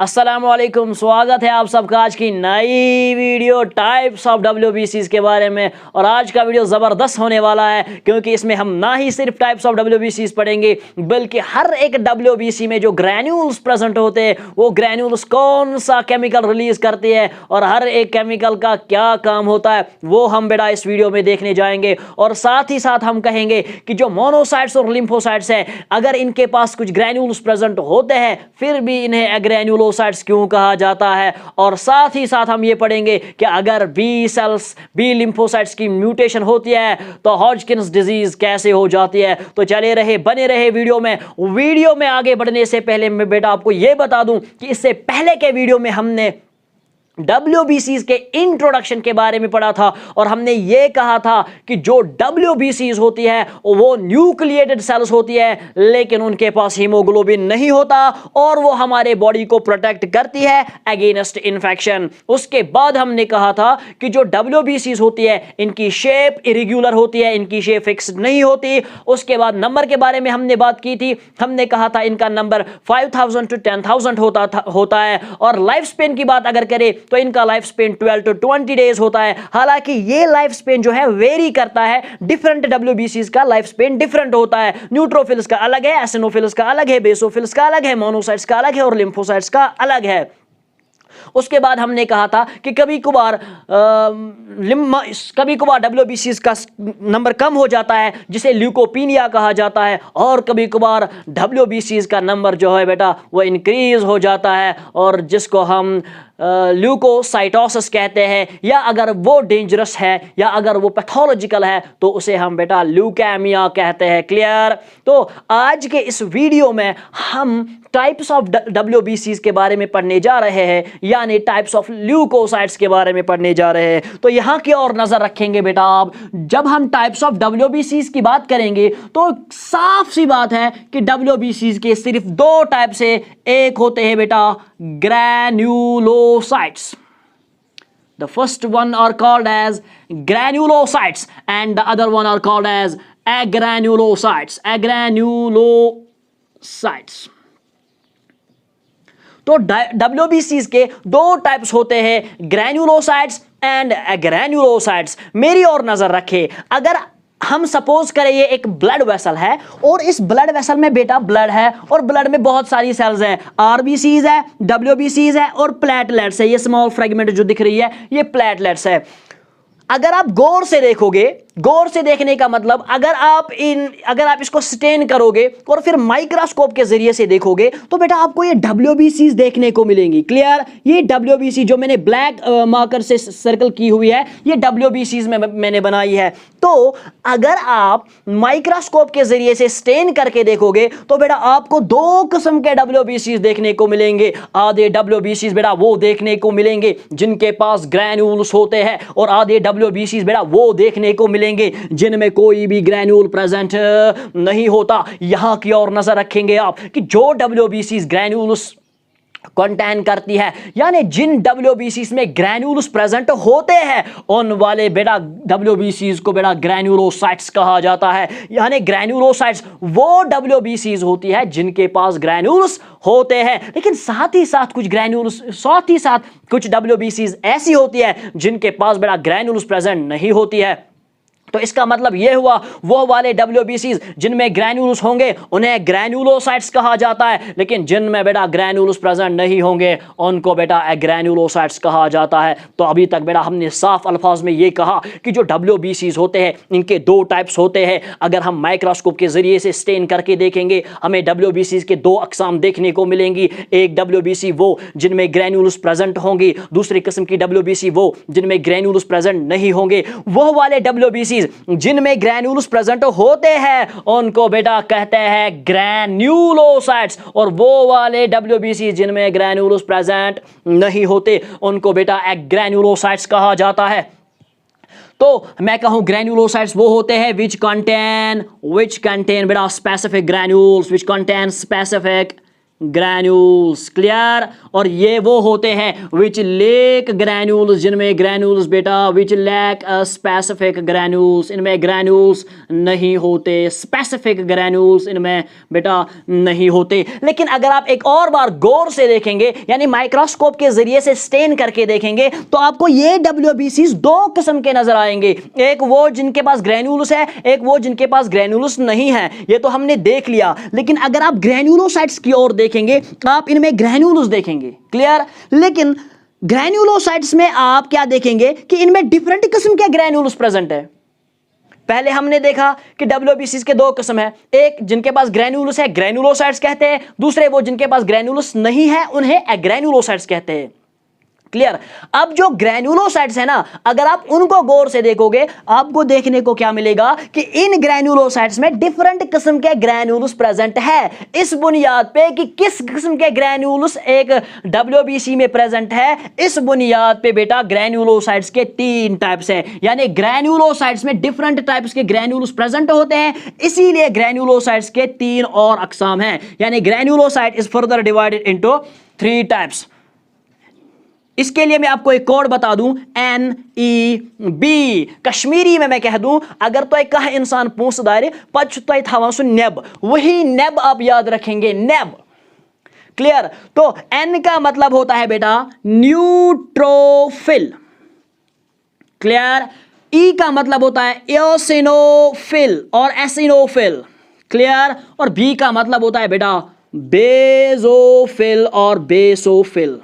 अस्सलामुअलैकुम, स्वागत है आप सबका आज की नई वीडियो टाइप्स ऑफ WBCs के बारे में। और आज का वीडियो ज़बरदस्त होने वाला है क्योंकि इसमें हम ना ही सिर्फ टाइप्स ऑफ WBCs पढ़ेंगे बल्कि हर एक WBC में जो ग्रैन्यूल्स प्रेजेंट होते हैं वो ग्रैन्यूल्स कौन सा केमिकल रिलीज करती है और हर एक केमिकल का क्या काम होता है वो हम बेटा इस वीडियो में देखने जाएंगे। और साथ ही साथ हम कहेंगे कि जो मोनोसाइट्स और लिम्फोसाइट्स है अगर इनके पास कुछ ग्रैन्यूल्स प्रेजेंट होते हैं फिर भी इन्हें एग्रैन्यूल क्यों कहा जाता है। और साथ ही साथ हम ये पढ़ेंगे कि अगर बी लिम्फोसाइट्स की म्यूटेशन होती है तो हॉजकिंस डिजीज कैसे हो जाती है। तो चले बने रहे वीडियो में आगे बढ़ने से पहले मैं बेटा आपको ये बता दूं कि इससे पहले के वीडियो में हमने WBCs के इंट्रोडक्शन के बारे में पढ़ा था और हमने ये कहा था कि जो WBCs होती है वो न्यूक्लिएटेड सेल्स होती है लेकिन उनके पास हीमोग्लोबिन नहीं होता और वो हमारे बॉडी को प्रोटेक्ट करती है अगेंस्ट इन्फेक्शन। उसके बाद हमने कहा था कि जो WBCs होती है इनकी शेप इरेगुलर होती है, इनकी शेप फिक्स नहीं होती। उसके बाद नंबर के बारे में हमने बात की थी, हमने कहा था इनका नंबर 5000 to 10,000 होता है। और लाइफ स्पेन की बात अगर करें तो इनका लाइफ स्पेन 12 to 20 डेज होता है। हालांकि ये लाइफ स्पेन जो है वेरी करता है, डिफरेंट WBCs का लाइफ स्पेन डिफरेंट होता है। न्यूट्रोफिल्स का अलग है, एसिनोफिल्स का अलग है, बेसोफिल्स का अलग है, मोनोसाइट्स का अलग है और लिम्फोसाइट्स का अलग है। उसके बाद हमने कहा था कि कभी कभार WBCs का नंबर कम हो जाता है जिसे ल्यूकोपीनिया कहा जाता है और कभी कभार WBCs का नंबर जो है बेटा वो इंक्रीज हो जाता है और जिसको हम ल्यूकोसाइटोसिस कहते हैं, या अगर वो डेंजरस है या अगर वो पैथोलॉजिकल है तो उसे हम बेटा ल्यूकेमिया कहते हैं। क्लियर? तो आज के इस वीडियो में हम टाइप्स ऑफ WBCs के बारे में पढ़ने जा रहे हैं, यानी टाइप्स ऑफ ल्यूकोसाइट्स के बारे में पढ़ने जा रहे हैं। तो यहाँ की ओर नजर रखेंगे बेटा आप, जब हम टाइप्स ऑफ WBCs की बात करेंगे तो साफ सी बात है कि WBCs के सिर्फ दो टाइप से, एक होते हैं बेटा granulocytes. The first one are called as granulocytes and the other one are called as agranulocytes. Agranulocytes. तो WBCs के दो टाइप्स होते हैं, ग्रैन्युलोसाइट्स एंड एग्रैन्युलोसाइट्स। मेरी ओर नजर रखें, अगर हम सपोज करें ये एक ब्लड वेसल है और इस ब्लड वेसल में बेटा ब्लड है और ब्लड में बहुत सारी सेल्स है, RBCs है, WBCs है और प्लेटलेट्स है। ये स्मॉल फ्रेगमेंट जो दिख रही है ये प्लेटलेट्स है। अगर आप गौर से देखोगे, गौर से देखने का मतलब अगर आप इसको स्टेन करोगे और फिर माइक्रोस्कोप के जरिए से देखोगे तो बेटा आपको ये WBCs देखने को मिलेंगी। क्लियर? ये WBC जो मैंने ब्लैक मार्कर से सर्कल की हुई है ये WBCs में मैंने बनाई है। तो अगर आप माइक्रोस्कोप के जरिए से स्टेन करके देखोगे तो बेटा आपको दो किस्म के WBCs देखने को मिलेंगे। आधे WBCs बेटा वो देखने को मिलेंगे जिनके पास ग्रैन्यूल्स होते हैं और आधे WBCs बेटा वो देखने को मिलेंगे जिनमें कोई भी ग्रैन्यूल प्रेजेंट नहीं होता। यहां की ओर नजर रखेंगे आप कि जो WBCs ग्रैन्यूल्स कंटेन करती है, यानी जिन WBCs में ग्रैन्यूल्स प्रेजेंट होते हैं उन वाले बेटा WBCs को बेटा ग्रैन्युलोसाइट्स कहा जाता है। यानी ग्रैन्युलोसाइट्स वो WBCs होती है जिनके पास ग्रैन्यूल्स होते हैं, लेकिन साथ ही साथ कुछ WBCs ऐसी होती है जिनके पास बेटा ग्रैन्यूल्स प्रेजेंट नहीं होती है। तो इसका मतलब यह हुआ वो वाले WBCs जिनमें ग्रैन्यूल्स होंगे उन्हें ग्रैन्युलोसाइट्स कहा जाता है, लेकिन जिनमें बेटा ग्रैन्यूल्स प्रेजेंट नहीं होंगे उनको बेटा एग्रैन्युलोसाइट्स कहा जाता है। तो अभी तक बेटा हमने साफ अल्फाज में ये कहा कि जो WBCs होते हैं इनके दो टाइप्स होते हैं। अगर हम माइक्रोस्कोप के जरिए से स्टेन करके देखेंगे हमें WBCs के दो अकसाम देखने को मिलेंगी। एक WBC वो जिनमें ग्रैन्यूल्स प्रेजेंट होंगी, दूसरी किस्म की WBC वो जिनमें ग्रैन्यूल्स प्रेजेंट नहीं होंगे। वो वाले WBCs जिनमें ग्रैन्यूल्स प्रेजेंट होते हैं उनको बेटा कहते हैं ग्रैन्युलोसाइट्स, और वो वाले WBC जिनमें ग्रैन्यूल्स प्रेजेंट नहीं होते उनको बेटा एग्रैन्युलोसाइट्स कहा जाता है। तो मैं कहूं ग्रैन्युलोसाइट्स वो होते हैं which contain बेटा specific granules, which contain specific granules. Clear. और ये वो होते हैं विच लेक ग्रैन्यूल्स, जिनमें ग्रैन्यूल्स बेटा विच लैक स्पेसिफिक ग्रैन्यूल्स, इनमें ग्रैन्यूल्स नहीं होते, स्पेसिफिक ग्रैन्यूल्स इनमें बेटा नहीं होते। लेकिन अगर आप एक और बार गौर से देखेंगे यानी माइक्रोस्कोप के जरिए से स्टेन करके देखेंगे तो आपको ये WBCs दो किस्म के नजर आएंगे, एक वो जिनके पास ग्रैन्यूल्स है, एक वो जिनके पास ग्रैन्यूल्स नहीं है। ये तो हमने देख लिया। लेकिन अगर आप ग्रैन्युलोसाइट्स की ओर देखेंगे आप इनमें ग्रैन्यूल्स देखेंगे। क्लियर। लेकिन ग्रैन्युलोसाइट्स में आप क्या देखेंगे कि इनमें डिफरेंट किस्म के ग्रैन्यूल्स प्रेजेंट है। पहले हमने देखा कि WBCs के दो किस्म है, एक जिनके पास ग्रैन्युलस है ग्रैन्युलोसाइट्स कहते हैं, दूसरे वो जिनके पास ग्रैन्युलस नहीं है उन्हें एग्रैन्युलोसाइट्स कहते हैं। क्लियर। अब जो ग्रैन्युलोसाइट्स है ना, अगर आप उनको गौर से देखोगे आपको देखने को क्या मिलेगा कि इन ग्रैन्युलोसाइट्स में डिफरेंट किस्म के ग्रैन्युल्स प्रेजेंट है। इस बुनियाद पे कि किस किस्म के ग्रैन्युल्स एक WBC में प्रेजेंट है, इस बुनियाद पे बेटा ग्रैन्युलोसाइट्स के तीन टाइप्स है। यानी ग्रैन्युलोसाइट्स में डिफरेंट टाइप्स के ग्रैन्युल्स प्रेजेंट होते हैं, इसीलिए ग्रैन्युलोसाइट्स के तीन और अकसाम हैं। यानी granulocyte is further divided into 3 types. इसके लिए मैं आपको एक कोड बता दूं, NEB। कश्मीरी में मैं कह दूं अगर तो एक कह इंसान पूछ दायरे पच तो थवा सु नेब, वही नेब आप याद रखेंगे, नेब। क्लियर। तो N का मतलब होता है बेटा न्यूट्रोफिल। क्लियर। E का मतलब होता है एओसिनोफिल और एसिनोफिल। क्लियर। और B का मतलब होता है बेटा बेजोफिल और बेसोफिल।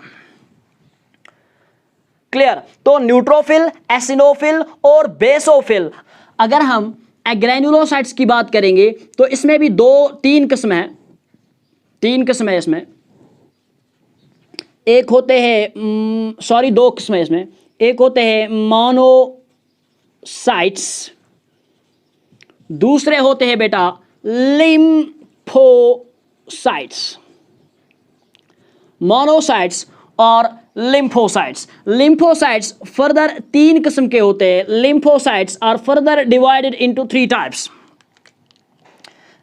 क्लियर। तो न्यूट्रोफिल, एसिनोफिल और बेसोफिल। अगर हम ग्रैन्युलोसाइट्स की बात करेंगे तो इसमें भी तीन किस्म है, इसमें एक होते हैं दो किस्म है इसमें। एक होते हैं मोनोसाइट्स, दूसरे होते हैं बेटा लिम्फोसाइट्स। मोनोसाइट्स और लिम्फोसाइट्स। लिम्फोसाइट्स फर्दर तीन किस्म के होते हैं। Lymphocytes are further divided into 3 types.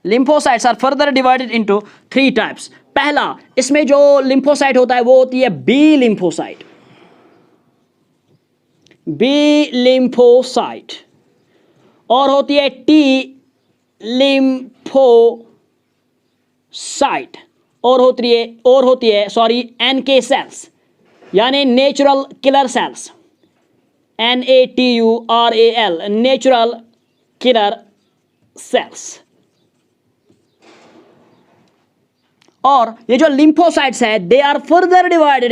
Lymphocytes are further divided into 3 types. पहला इसमें जो लिम्फोसाइट होता है वो होती है बी लिम्फोसाइट, और होती है टी लिम्फोसाइट, और होती है NK सेल्स यानी natural killer cells, NATURAL natural killer cells. और ये जो लिम्फोसाइट्स है they are further divided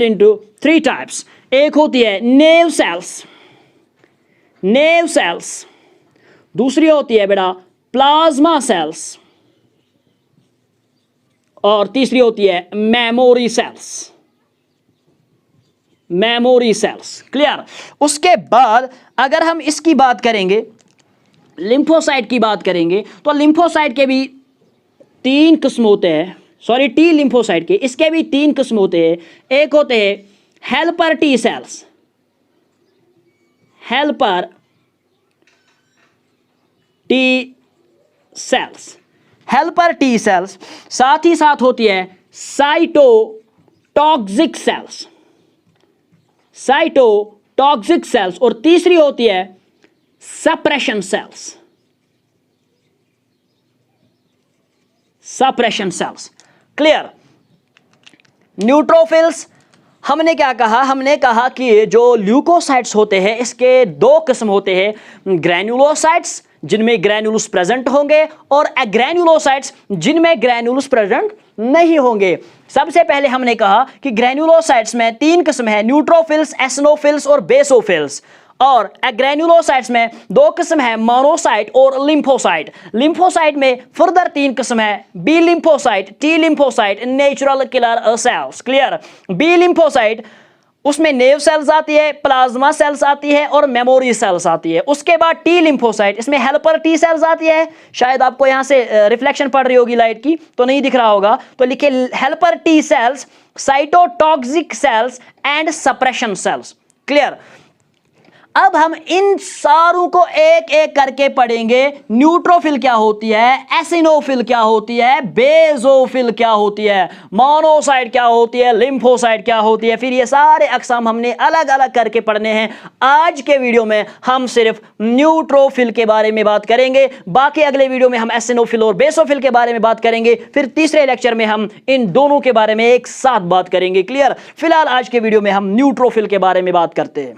into 3 types. एक होती है नेव सेल्स, दूसरी होती है बेटा प्लाज्मा सेल्स, और तीसरी होती है मेमोरी सेल्स। क्लियर। उसके बाद अगर हम इसकी बात करेंगे, लिम्फोसाइट की बात करेंगे, तो लिम्फोसाइट के भी 3 किस्म होते हैं। टी लिम्फोसाइट के इसके भी 3 किस्म होते हैं। एक होते हैं helper T sales, helper T sales. साथ ही साथ होती है साइटोटॉक्सिक सेल्स, और तीसरी होती है सप्रेशन सेल्स। क्लियर। न्यूट्रोफिल्स हमने क्या कहा, हमने कहा कि जो ल्यूकोसाइट्स होते हैं इसके 2 किस्म होते हैं, ग्रैन्युलोसाइट्स जिनमें ग्रैन्युल्स प्रेजेंट होंगे और एग्रैन्युलोसाइट्स जिनमें ग्रैन्युल्स प्रेजेंट नहीं होंगे। सबसे पहले हमने कहा कि ग्रैन्युलोसाइट्स में 3 किस्म है, न्यूट्रोफिल्स, एसिनोफिल्स और बेसोफिल्स। और एग्रैन्युलोसाइट्स में 2 किस्म है, मोनोसाइट और लिम्फोसाइट। लिम्फोसाइट में फर्दर 3 किस्म है, B lymphocyte, T lymphocyte, natural killer cells. Clear. B lymphocyte उसमें नेव सेल्स आती है, प्लाज्मा सेल्स आती है और मेमोरी सेल्स आती है। उसके बाद टी लिम्फोसाइट, इसमें हेल्पर टी सेल्स आती है। शायद आपको यहां से रिफ्लेक्शन पड़ रही होगी लाइट की तो नहीं दिख रहा होगा, तो लिखिए helper T cells, cytotoxic cells and suppression cells. Clear. अब हम इन सारों को एक एक करके पढ़ेंगे। न्यूट्रोफिल क्या होती है, एसिनोफिल क्या होती है, बेसोफिल क्या होती है, मोनोसाइट क्या होती है, लिम्फोसाइट क्या होती है, फिर ये सारे अकसाम हमने अलग अलग करके पढ़ने हैं। आज के वीडियो में हम सिर्फ न्यूट्रोफिल के बारे में बात करेंगे, बाकी अगले वीडियो में हम एसिनोफिल और बेसोफिल के बारे में बात करेंगे, फिर तीसरे लेक्चर में हम इन दोनों के बारे में एक साथ बात करेंगे। क्लियर? फिलहाल आज के वीडियो में हम न्यूट्रोफिल के बारे में बात करते हैं।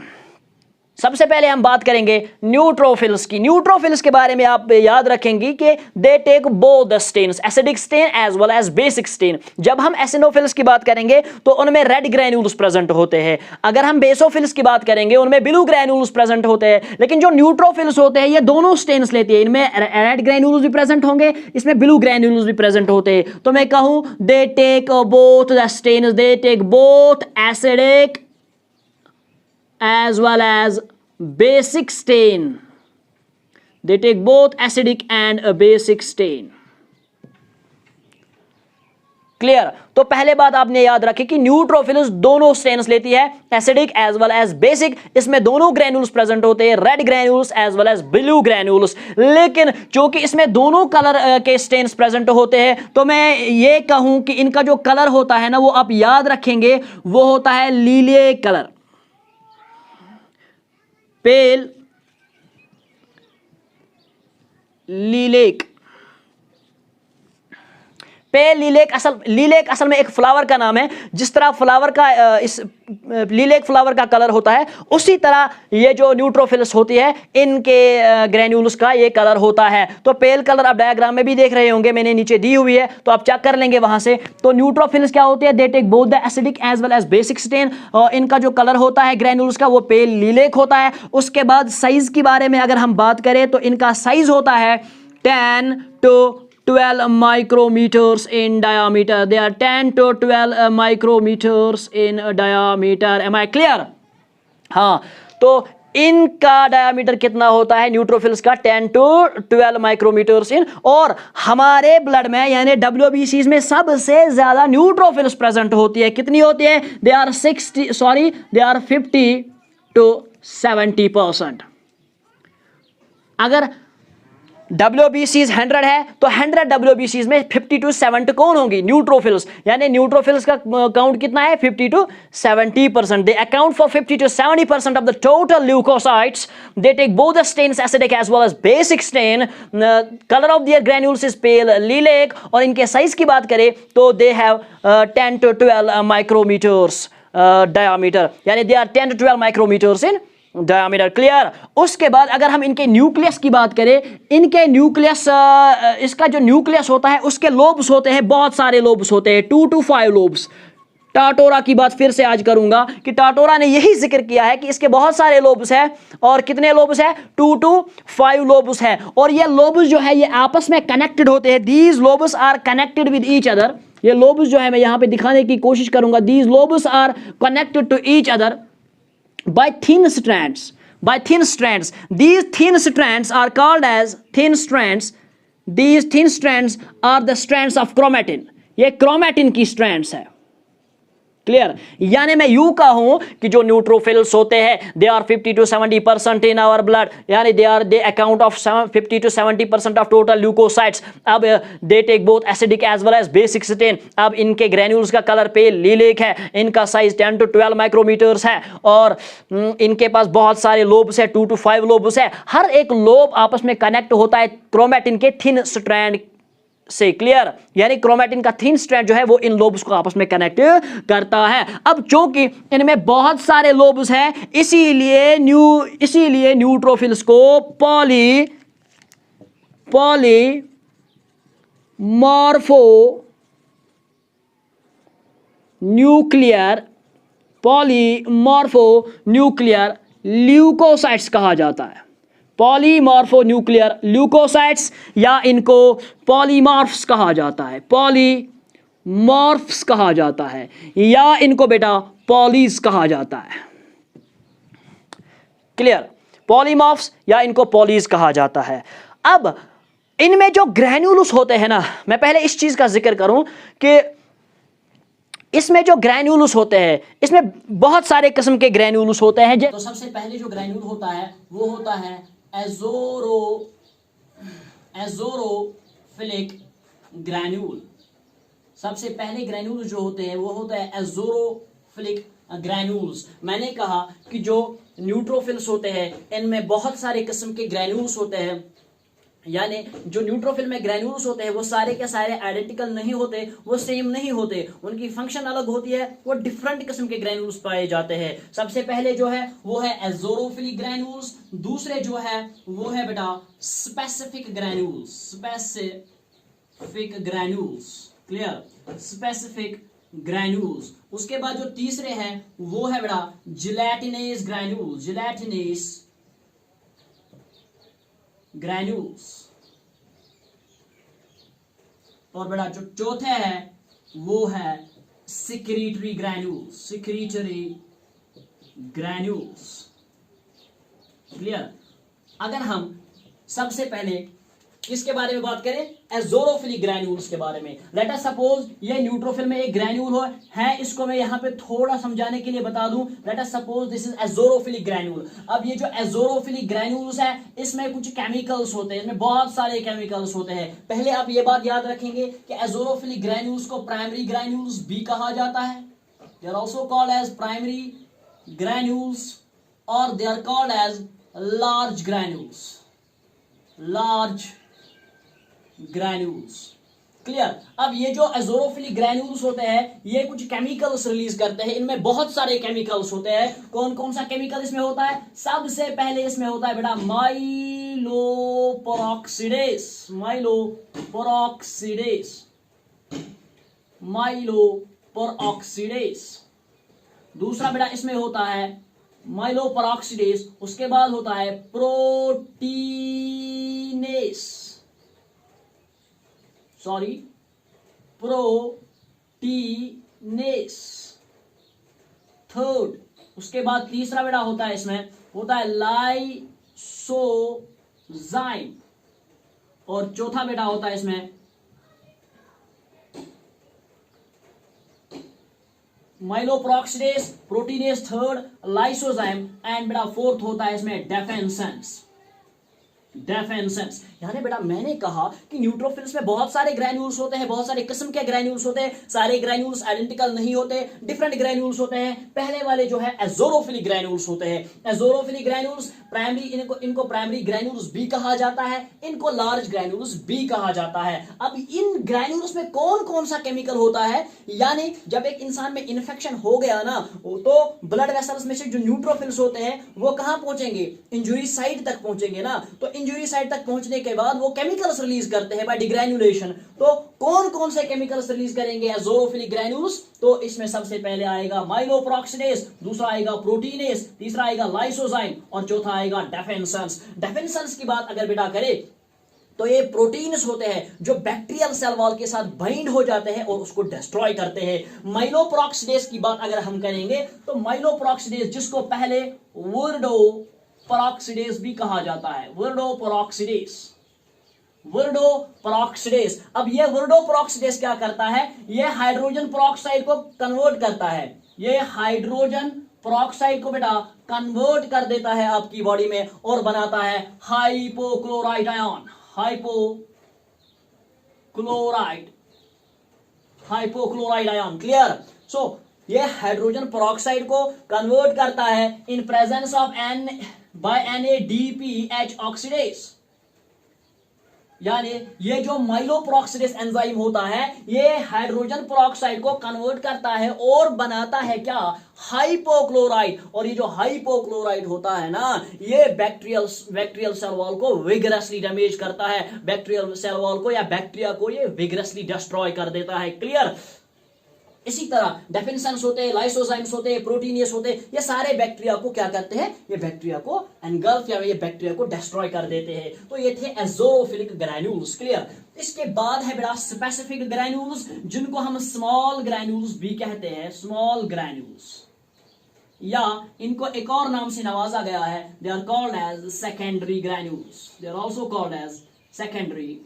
सबसे पहले हम बात करेंगे न्यूट्रोफिल्स की। न्यूट्रोफिल्स के बारे में आप याद रखेंगे कि they take both the stains, acidic stain as well as basic stain. जब हम एसिनोफिल्स की बात करेंगे तो उनमें रेड ग्रैन्यूल्स प्रेजेंट होते हैं। अगर हम बेसोफिल्स की बात करेंगे उनमें ब्लू ग्रैन्यूल्स प्रेजेंट होते हैं। लेकिन जो न्यूट्रोफिल्स होते हैं ये दोनों स्टेन्स लेती है, इनमें रेड ग्रैन्यूल्स भी प्रेजेंट होंगे, इसमें ब्लू ग्रैन्यूल्स भी प्रेजेंट होते हैं। तो मैं कहूं they take both the stains, they take both acidic as well as basic stain. They take both acidic and a basic stain. Clear? तो पहले बात आपने याद रखी कि न्यूट्रोफिल्स दोनों स्टेन्स लेती है, acidic as well as basic. इसमें दोनों ग्रैन्यूल्स प्रेजेंट होते हैं, red granules as well as blue granules. लेकिन चूंकि इसमें दोनों कलर के स्टेन्स प्रेजेंट होते हैं तो मैं ये कहूं कि इनका जो कलर होता है ना वो आप याद रखेंगे, वो होता है लीले कलर, पेल लीलेक। पेल लीलेक असल में एक फ्लावर का नाम है। जिस तरह फ्लावर का इस लीलेक फ्लावर का कलर होता है, उसी तरह ये जो न्यूट्रोफिल्स होती है इनके ग्रैन्यूल्स का ये कलर होता है। तो पेल कलर आप डायग्राम में भी देख रहे होंगे, मैंने नीचे दी हुई है तो आप चेक कर लेंगे वहां से। तो न्यूट्रोफिल्स क्या होते हैं, they take both the acidic as well as basic stain. और इनका जो कलर होता है ग्रैन्यूल्स का वो पेल लीलेक होता है। उसके बाद साइज के बारे में अगर हम बात करें तो इनका साइज होता है 10 to 12 micrometers in diameter. They are 10 to 12 micrometers in diameter. Am I clear? हाँ, तो इनका डायमीटर कितना होता है न्यूट्रोफिल्स का, 10 to 12 माइक्रोमीटर्स इन। और हमारे ब्लड में यानी WBCs में सबसे ज्यादा न्यूट्रोफिल्स प्रेजेंट होती है। कितनी होती है? They are 50 to 70%। अगर WBCs 100 है तो 100 WBCs में 50 to 70 कौन होंगी? न्यूट्रोफिल्स। यानी न्यूट्रोफिल्स का काउंट कितना है? 50 to 70%। They account for 50 to 70% of the total leucocytes. They take both the stains, acidic as well as basic stain. Colour of their granules is pale lilac. और इनके size की बात करें तो they have 10 to 12 micrometres diameter, यानी they are 10 to 12 micrometres in diameter. Clear? उसके बाद अगर हम इनके न्यूक्लियस की बात करें, इनके न्यूक्लियस इसका जो न्यूक्लियस होता है उसके लोब्स होते हैं, बहुत सारे लोब्स होते हैं, 2 to 5 लोब्स। टाटोरा की बात फिर से आज करूंगा कि टाटोरा ने यही जिक्र किया है कि इसके बहुत सारे लोब्स हैं। और कितने लोब्स हैं? 2 to 5 लोब्स हैं। और ये लोब्स जो है ये आपस में कनेक्टेड होते हैं। These lobes are connected with each other. ये लोब्स जो है मैं यहां पे दिखाने की कोशिश करूंगा। These lobes are connected to each other by thin strands. These thin strands are called as thin strands. These thin strands are the strands of chromatin. ये chromatin की strands है। क्लियर? यानी मैं यूं कहूं कि जो न्यूट्रोफिल्स होते हैं they are 50 to 70% in our blood, यानी they account of 50 to 70% of total leucocytes. अब they take both acidic as well as basic stain. अब इनके ग्रैन्यूल्स का कलर पेल लीलेक है, इनका साइज 10 to 12 माइक्रोमीटर्स है। और इनके पास बहुत सारे लोब्स है, 2 to 5 लोब्स है। हर एक लोब आपस में कनेक्ट होता है क्रोमेटिन के थिन स्ट्रैंड से। क्लियर? यानी क्रोमेटिन का थिन स्ट्रैंड जो है वो इन लोब्स को आपस में कनेक्ट करता है। अब चूंकि इनमें बहुत सारे लोब्स हैं इसीलिए न्यूट्रोफिल्स को पॉलीमॉर्फो न्यूक्लियर ल्यूकोसाइट्स कहा जाता है। पॉलीमॉर्फोन्यूक्लियर ल्यूकोसाइट्स या इनको पॉलीमॉर्फ्स कहा जाता है, पॉलीमॉर्फ्स कहा जाता है, या इनको बेटा पॉलीज कहा जाता है। क्लियर? पॉलीमॉर्फ्स या इनको पॉलीज कहा जाता है। अब इनमें जो ग्रैन्यूल्स होते हैं ना, मैं पहले इस चीज का जिक्र करूं कि इसमें जो ग्रैन्यूल्स होते हैं, इसमें बहुत सारे किस्म के ग्रैन्यूल्स होते हैं। तो सबसे पहले जो ग्रैन्यूल होता है वो होता है एज़ोरोफिलिक ग्रैन्यूल। सबसे पहले ग्रैन्यूल्स जो होते हैं वो होता है एज़ोरोफिलिक ग्रैन्यूल्स। मैंने कहा कि जो न्यूट्रोफिल्स होते हैं इनमें बहुत सारे किस्म के ग्रैन्यूल्स होते हैं, यानी जो न्यूट्रोफिल में ग्रैन्यूल्स होते हैं वो सारे के सारे आइडेंटिकल नहीं होते, वो सेम नहीं होते, उनकी फंक्शन अलग होती है, वो डिफरेंट किस्म के ग्रैन्यूल्स पाए जाते हैं। सबसे पहले जो है वो है एज़ोरोफिलिक ग्रैन्यूल्स, दूसरे जो है वो है बेटा specific granules, clear, specific granules. उसके बाद जो तीसरे हैं वो है बेटा जिलेटिनेस ग्रैन्यूल्स, और बेटा जो चौथे है वो है सिक्रीटरी ग्रैन्यूल्स, क्लियर। अगर हम सबसे पहले किसके बारे में बात करें, एज़ोरोफिलिक ग्रैन्यूल्स के बारे में। लेट अस सपोज ये न्यूट्रोफिल में एक ग्रैन्यूल है, इसको मैं यहां पे थोड़ा समझाने के लिए बता दूं। Let us suppose this is azurophilic granule. अब ये जो एज़ोरोफिलिक ग्रैन्यूल्स है इसमें कुछ केमिकल्स होते हैं, इसमें बहुत सारे केमिकल्स होते हैं। पहले आप ये बात याद रखेंगे कि एज़ोरोफिलिक ग्रैन्यूल्स को प्राइमरी ग्रैन्यूल्स भी कहा जाता है, they are also called as primary granules, और they are called as large granules, clear. अब ये जो एज़ोरोफिलिक ग्रैन्यूल्स होते हैं ये कुछ केमिकल्स रिलीज करते हैं, इनमें बहुत सारे केमिकल्स होते हैं। कौन कौन सा केमिकल इसमें होता है, सबसे पहले इसमें होता है बेटा माइलोपेरोक्सीडेस। दूसरा बेटा इसमें होता है माइलोपेरोक्सीडेस, उसके बाद होता है प्रोटीनेस, थर्ड। उसके बाद तीसरा बेटा होता है इसमें होता है लाइसोजाइम, और चौथा बेटा होता है इसमें माइलोपेरोक्सीडेस, प्रोटीनेस थर्ड, लाइसोजाइम, एंड बेटा फोर्थ होता है इसमें डेफेंसेंस। यानी बेटा मैंने कहा कि न्यूट्रोफिल्स में बहुत सारे ग्रैन्यूल्स होते हैं, बहुत सारे किस्म के ग्रैन्यूल्स होते हैं, सारे ग्रैन्यूल्स आइडेंटिकल नहीं होते, डिफरेंट ग्रैन्यूल्स होते हैं। पहले वाले जो है एज़ोरोफिलिक ग्रैन्यूल्स होते हैं। एज़ोरोफिलिक ग्रैन्यूल्स प्राइमरी, इनको प्राइमरी ग्रैन्यूल्स भी कहा जाता है, इनको लार्ज ग्रैन्यूल्स भी कहा जाता है। अब इन ग्रैन्यूल्स में कौन कौन सा केमिकल होता है, यानी जब एक इंसान में इन्फेक्शन हो गया ना तो ब्लड वेसल्स में से जो न्यूट्रोफिल्स होते हैं वो कहां पहुंचेंगे, इंजुरी साइट तक पहुंचेंगे ना। तो इंजुरी साइट तक पहुंचने के बाद वो केमिकल्स रिलीज करते हैं बाय डिग्रैन्युलेशन। तो कौन कौन से केमिकल्स रिलीज करेंगे एज़ोरोफिलिक ग्रैन्यूल्स, तो इसमें सबसे पहले आएगा माइलोपेरोक्सीडेस, दूसरा आएगा प्रोटीनेस, तीसरा आएगा लाइसोजाइम, और चौथा आएगा डेफेंसेंस। डेफेंसेंस की बात अगर बेटा करें तो ये प्रोटीन्स होते हैं जो बैक्टीरियल सेल वॉल के साथ बाइंड हो जाते हैं और उसको डिस्ट्रॉय करते हैं। माइलोपेरोक्सीडेस की बात अगर हम करेंगे तो माइलोपेरोक्सीडेस, जिसको पहले वर्डोपेरोक्सीडेस भी कहा जाता है, वर्डोपेरोक्सीडेस। अब ये वर्डोपेरोक्सीडेस क्या करता है, ये हाइड्रोजन पेरोक्साइड को कन्वर्ट करता है, ये हाइड्रोजन पेरोक्साइड को बेटा कन्वर्ट कर देता है आपकी बॉडी में और बनाता है hypochloride ion, hypochloride ion, clear. So ये हाइड्रोजन पेरोक्साइड को कन्वर्ट करता है in presence of NADPH oxidase. यानी ये जो माइलोपेरोक्सीडेस एंजाइम होता है ये हाइड्रोजन पेरोक्साइड को कन्वर्ट करता है और बनाता है क्या, हाइपोक्लोराइड। और ये जो हाइपोक्लोराइड होता है ना ये बैक्टीरियल सेल वॉल को विगरसली डैमेज करता है, बैक्टीरियल सेल वॉल को या बैक्टीरिया को ये विगरसली डिस्ट्रॉय कर देता है, क्लियर। इसी तरह डेफिनेशंस होते हैं, लाइसोजाइम्स होते हैं, प्रोटीनेस होते हैं, ये सारे बैक्टीरिया को क्या करते हैं, ये बैक्टीरिया को एनगल्फ या ये बैक्टीरिया को डिस्ट्रॉय कर देते हैं। तो ये थे एज़ोरोफिलिक ग्रैन्यूल्स, क्लियर। इसके बाद है बेटा स्पेसिफिक ग्रैन्यूल्स, जिनको हम स्मॉल ग्रैन्यूल्स भी कहते हैं, स्मॉल ग्रैन्यूल्स, या इनको एक और नाम से नवाजा गया है, they are called as secondary granules, they are also called as secondary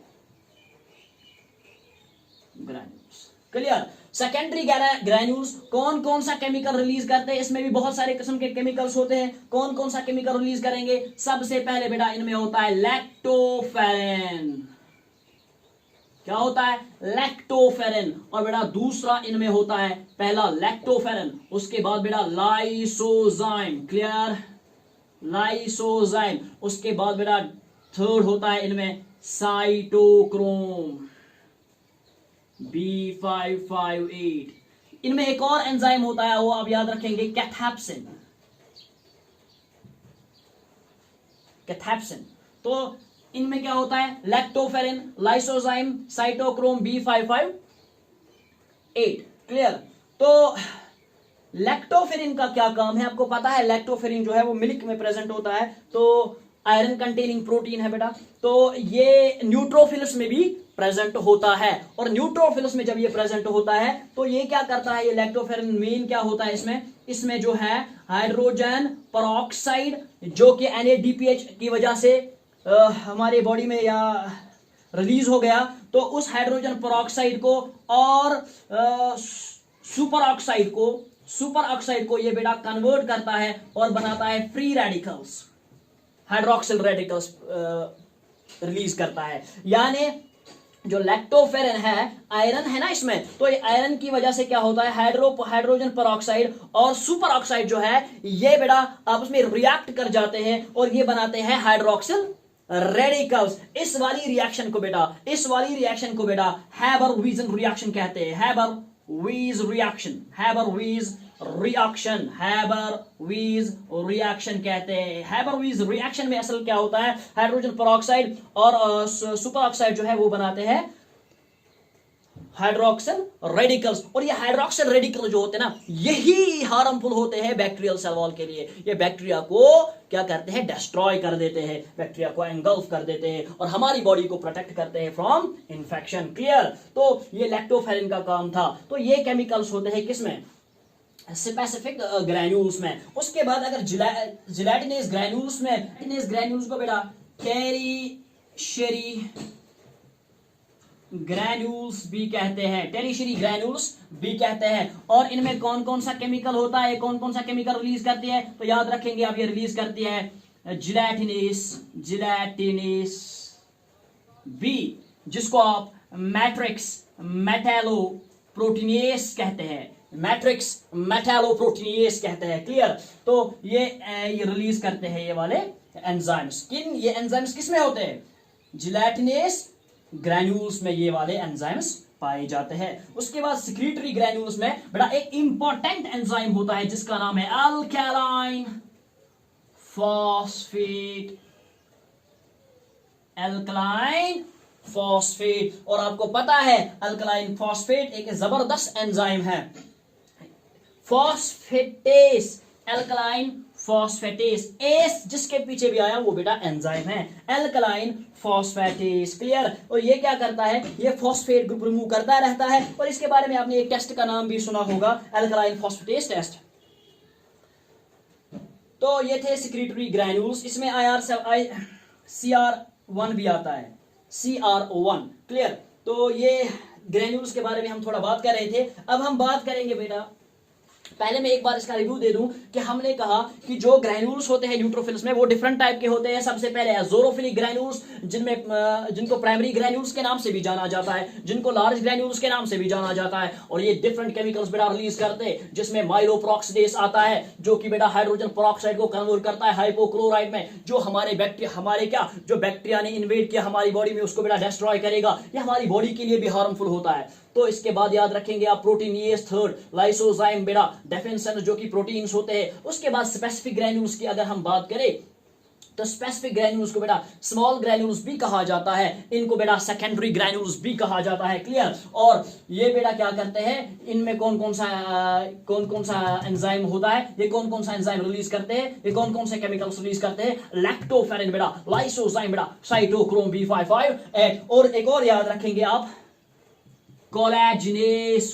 granules, clear. Secondary granules कौन कौन सा केमिकल रिलीज करते हैं, इसमें भी बहुत सारे किस्म के केमिकल्स होते हैं। कौन कौन सा केमिकल रिलीज करेंगे? सबसे पहले बेटा इनमें होता है लैक्टोफेरिन। क्या होता है? लैक्टोफेरिन। और बेटा दूसरा इनमें होता है, पहला लैक्टोफेरिन, उसके बाद बेटा लाइसोजाइम। क्लियर? लाइसोजाइम। उसके बाद बेटा थर्ड होता है इनमें साइटोक्रोम B558। इनमें एक और एंजाइम होता है, वो आप याद रखेंगे, कैथेप्सिन। कैथेप्सिन। तो इनमें क्या होता है? Lactoferrin, lysozyme, cytochrome B558। Clear? तो लैक्टोफेरिन का क्या काम है आपको पता है? लैक्टोफेरिन जो है वो मिल्क में प्रेजेंट होता है, तो आयरन कंटेनिंग प्रोटीन है बेटा। तो ये न्यूट्रोफिलस में भी प्रेजेंट होता है, और न्यूट्रोफिलस में जब ये प्रेजेंट होता है तो ये क्या करता है? ये लैक्टोफेरिन मेन क्या होता है इसमें जो है हाइड्रोजन पेरोक्साइड, जो कि NADPH की वजह से हमारे बॉडी में या रिलीज हो गया, तो उस हाइड्रोजन पेरोक्साइड को और सुपर ऑक्साइड को ये बेटा कन्वर्ट करता है और बनाता है free radicals, hydroxyl radicals release करता है। यानी जो लैक्टोफेरिन है, आयरन है ना इसमें, तो ये आयरन की वजह से क्या होता है? हाइड्रोजन पेरोक्साइड और सुपर ऑक्साइड जो है ये बेटा आपस में रिएक्ट कर जाते हैं और ये बनाते हैं हाइड्रोक्सिल रेडिकल्स। इस वाली रिएक्शन को बेटा हैबर-वीज़ रिएक्शन कहते हैं। हैबर-वीज़ रिएक्शन कहते हैं। हैबर-वीज़ रिएक्शन में असल क्या होता है? हाइड्रोजन पेरोक्साइड और सुपर ऑक्साइड जो है वो बनाते हैं हाइड्रोक्सिल रेडिकल्स, और ये हाइड्रोक्सिल रेडिकल जो होते हैं ना, यही हार्मफुल होते हैं बैक्टीरियल सेल वॉल के लिए। ये बैक्टीरिया को क्या करते हैं? डिस्ट्रॉय कर देते हैं, बैक्टीरिया को एंगल्फ कर देते हैं और हमारी बॉडी को प्रोटेक्ट करते हैं फ्रॉम इंफेक्शन। क्लियर? तो ये लैक्टोफेरिन का काम था। तो ये केमिकल्स होते हैं किसमें? स्पेसिफिक ग्रैन्यूल्स में। उसके बाद अगर जिलेटिनस ग्रैन्यूल्स को बेटा टेरिशरी ग्रैन्यूल्स भी कहते हैं। और इनमें कौन कौन सा केमिकल होता है? कौन कौन सा केमिकल रिलीज करती है? तो याद रखेंगे आप, ये रिलीज करती है जिलेटिनस बी, जिसको आप मैट्रिक्स मेटालोप्रोटीनेस कहते हैं। क्लियर? तो ये रिलीज करते हैं ये वाले एंजाइम्स। ये एंजाइम्स किसमें होते हैं? जिलेटिनस ग्रैन्यूल्स में ये वाले एंजाइम्स पाए जाते हैं। उसके बाद सिक्रीटरी ग्रैन्यूल्स में बड़ा एक इंपॉर्टेंट एंजाइम होता है जिसका नाम है अल्कलाइन फॉस्फेट। और आपको पता है अल्कलाइन फॉस्फेट एक जबरदस्त एंजाइम है। अल्कलाइन फॉस्फेटेस, एस जिसके पीछे भी आया वो बेटा एंजाइम है, अल्कलाइन फॉस्फेटेस। क्लियर? और ये क्या करता है? ये फॉस्फेट ग्रुप रिमूव करता रहता है, और इसके बारे में आपने एक टेस्ट का नाम भी सुना होगा, अल्कलाइन फॉस्फेटेस टेस्ट। तो ये थे सिक्रीटरी ग्रैन्यूल्स। इसमें CR1 भी आता है, CR1। क्लियर? तो ये ग्रैन्यूल्स के बारे में हम थोड़ा बात कर रहे थे। अब हम बात करेंगे बेटा, पहले मैं एक बार इसका रिव्यू दे दूं कि हमने कहा कि जो ग्रैन्यूल्स होते हैं न्यूट्रोफिल्स में वो डिफरेंट टाइप के होते हैं। सबसे पहले एज़ोरोफिलिक ग्रैन्यूल्स, जिनको प्राइमरी ग्रैन्यूल्स के नाम से भी जाना जाता है, जिनको लार्ज ग्रैन्यूल्स के नाम से भी जाना जाता है। और ये डिफरेंट केमिकल्स बेटा रिलीज करते हैं, जिसमें माइलोप्रोक्सीडेस आता है जो कि बेटा हाइड्रोजन पेरोक्साइड को कन्वर्ट करता है हाइपोक्लोराइड में, जो जो बैक्टीरिया ने इन्वेड किया हमारी बॉडी में उसको बेटा डिस्ट्रॉय करेगा। ये हमारी बॉडी के लिए भी हार्मफुल होता है। तो इसके बाद याद रखेंगे आप प्रोटीनियस थर्ड, लाइसोजाइम बेटा डेफिनेशन जो कि प्रोटीन्स होते हैं। उसके बाद स्पेसिफिक ग्रैन्यूल्स की अगर हम बात करें तो स्पेसिफिक ग्रैन्यूल्स को बेटा स्मॉल ग्रैन्यूल्स भी कहा जाता है, इनको बेटा सेकेंडरी ग्रैन्यूल्स भी कहा जाता है। क्लियर? और ये बेटा क्या करते हैं? इनमें कौन कौन सा एंजाइम होता है? ये कौन कौन सा एंजाइम रिलीज करते हैं? ये कौन कौन से केमिकल्स रिलीज करते हैं? लैक्टोफेरिन बेटा, लाइसोजाइम बेटा, साइटोक्रोम B558। और एक और याद रखेंगे आप, कोलेजिनेस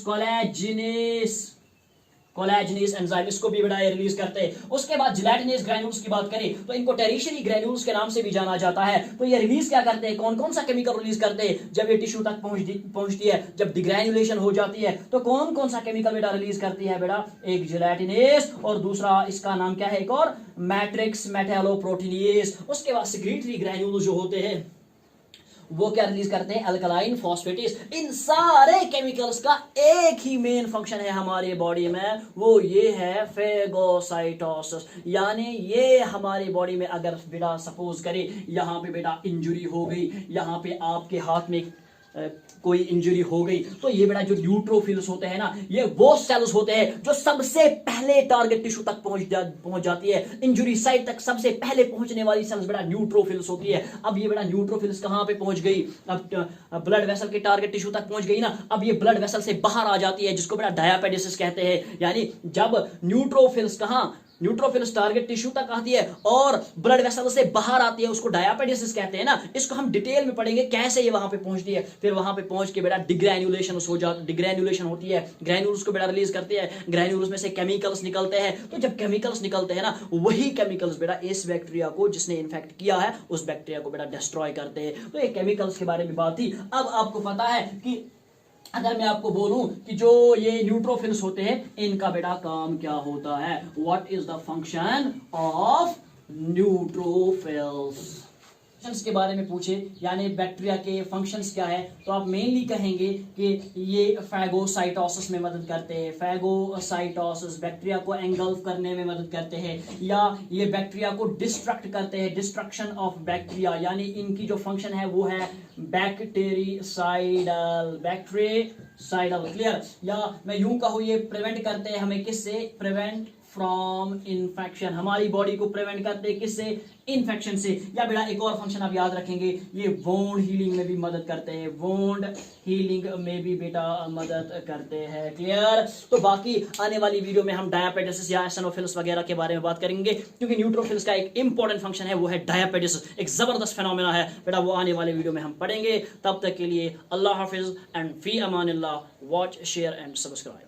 कोलेजनेस एंजाइम, इसको भी बेटा रिलीज करते हैं। उसके बाद जिलेटिनेस ग्रैन्यूल्स की बात करें तो इनको टेरिशरी ग्रैन्यूल्स के नाम से भी जाना जाता है। तो ये रिलीज क्या करते हैं, कौन कौन सा केमिकल रिलीज करते हैं जब ये टिश्यू तक पहुंचती है, जब डिग्रैन्युलेशन हो जाती है तो कौन कौन सा केमिकल बेटा रिलीज करती है बेटा, एक जिलेटिनेस और दूसरा इसका नाम क्या है, एक और मैट्रिक्स मेटालोप्रोटीनेस। उसके बाद सिक्रीटरी ग्रैन्यूल्स जो होते हैं वो क्या रिलीज करते हैं, अल्कलाइन फॉस्फेटेस। इन सारे केमिकल्स का एक ही मेन फंक्शन है हमारी बॉडी में, वो ये है फेगोसाइटोसिस। यानी ये हमारी बॉडी में अगर बेटा सपोज करें यहां पे बेटा इंजरी हो गई, यहां पे आपके हाथ में कोई इंजरी हो गई, तो ये बेटा जो न्यूट्रोफिल्स होते हैं ना, ये वो सेल्स होते हैं जो सबसे पहले टारगेट टिश्यू तक पहुंच जाती है। इंजरी साइट तक सबसे पहले पहुंचने वाली सेल्स बेटा न्यूट्रोफिल्स होती है। अब ये बेटा न्यूट्रोफिल्स कहां पे पहुंच गई, अब ब्लड वेसल के टारगेट टिश्यू तक पहुंच गई ना, अब ये ब्लड वेसल से बाहर आ जाती है जिसको बेटा डायापेडिसिस कहते हैं। यानी जब न्यूट्रोफिल्स न्यूट्रोफिल्स टारगेट टिश्यू तक आती है और ब्लड वेसल से बाहर आती है, उसको डायापेडिसिस कहते हैं ना। इसको हम डिटेल में पढ़ेंगे कैसे ये वहां पे पहुंचती है, फिर वहां पे पहुंच के बेटा डिग्रैन्युलेशन होती है, ग्रैन्यूल्स को बेटा रिलीज करते हैं, ग्रैन्यूल्स में से केमिकल्स निकलते हैं। तो जब केमिकल्स निकलते हैं ना, वही केमिकल्स बेटा इस बैक्टीरिया को जिसने इन्फेक्ट किया है उस बैक्टीरिया को बेटा डिस्ट्रॉय करते हैं। तो ये केमिकल्स के बारे में बात थी। अब आपको पता है कि अगर मैं आपको बोलूं कि जो ये न्यूट्रोफिल्स होते हैं इनका बेटा काम क्या होता है, what is the function of neutrophils, functions के बारे में पूछे यानी बैक्टीरिया के फंक्शंस क्या है, तो आप मेनली कहेंगे कि ये फैगोसाइटोसिस में मदद करते हैं। फैगोसाइटोसिस बैक्टीरिया को एंगल्फ करने में मदद करते हैं, या ये बैक्टीरिया को डिस्ट्रक्ट करते हैं, डिस्ट्रक्शन ऑफ बैक्टीरिया। यानी इनकी जो फंक्शन है वो है बैक्टीरिसाइडल, क्लियर। या मैं यूं कहूं ये प्रिवेंट करते हैं हमें, किससे, प्रिवेंट फ्रॉम इन्फेक्शन, हमारी बॉडी को प्रिवेंट करते हैं किससे, इन्फेक्शन से। या बेटा एक और फंक्शन आप याद रखेंगे, ये वोंड हीलिंग में भी मदद करते हैं, वोंड हीलिंग में भी बेटा मदद करते हैं, क्लियर। तो बाकी आने वाली वीडियो में हम डायापेटिस या एसिनोफिल्स वगैरह के बारे में बात करेंगे, क्योंकि न्यूट्रोफिल्स का एक इंपॉर्टेंट फंक्शन है वो है डायापेटिस, एक जबरदस्त फेनोमेना है बेटा, वो आने वाले वीडियो में हम पढ़ेंगे। तब तक के लिए अल्लाह हाफिज एंड फी अमानिल्लाह, वॉच शेयर एंड सब्सक्राइब।